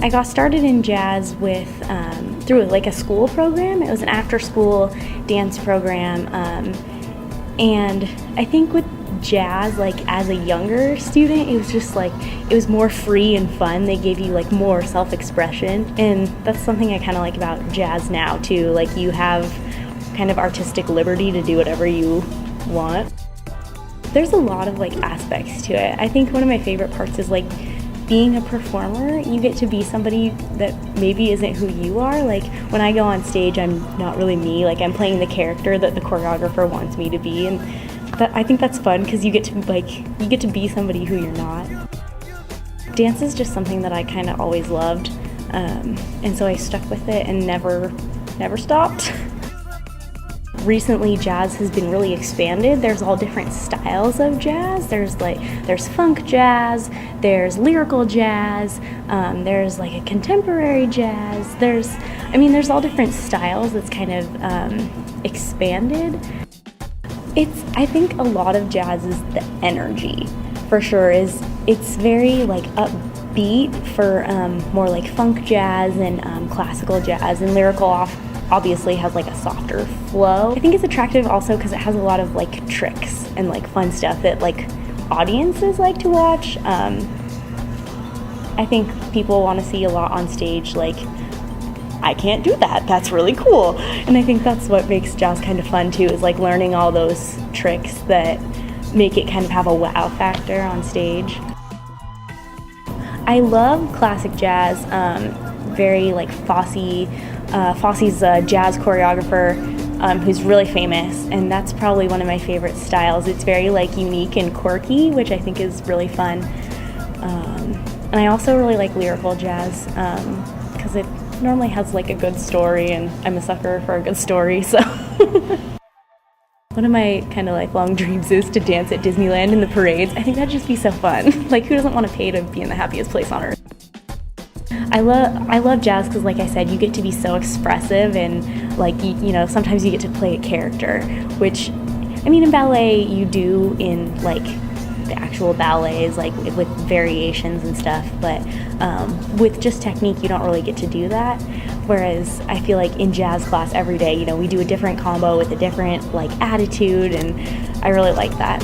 I got started in jazz with through like a school program. It was an after-school dance program, and I think with jazz, like as a younger student, it was just like it was more free and fun. They gave you like more self-expression, and that's something I kind of like about jazz now too. Like you have kind of artistic liberty to do whatever you want. There's a lot of like aspects to it. I think one of my favorite parts is like being a performer. You get to be somebody that maybe isn't who you are. Like when I go on stage, I'm not really me. Like I'm playing the character that the choreographer wants me to be, and I think that's fun because you get to be somebody who you're not. Dance is just something that I kind of always loved, and so I stuck with it and never stopped. Recently, jazz has been really expanded. There's all different styles of jazz. There's funk jazz, there's lyrical jazz, there's like a contemporary jazz. There's all different styles that's kind of expanded. I think a lot of jazz is the energy, for sure. It's very like upbeat for more like funk jazz and classical jazz, and lyrical obviously has like a softer flow. I think it's attractive also because it has a lot of like tricks and like fun stuff that like audiences like to watch. I think people want to see a lot on stage, like, I can't do that, that's really cool. And I think that's what makes jazz kind of fun too, is like learning all those tricks that make it kind of have a wow factor on stage. I love classic jazz, very like Fosse's a jazz choreographer who's really famous, and that's probably one of my favorite styles. It's very like unique and quirky, which I think is really fun. And I also really like lyrical jazz because it normally has like a good story, and I'm a sucker for a good story, so. One of my kind of like long dreams is to dance at Disneyland in the parades. I think that'd just be so fun. Like, who doesn't want to pay to be in the happiest place on earth? I love jazz because, like I said, you get to be so expressive, and like you know, sometimes you get to play a character, which, I mean, in ballet you do in like the actual ballets, like with variations and stuff, but with just technique you don't really get to do that. Whereas I feel like in jazz class every day, you know, we do a different combo with a different like attitude, and I really like that.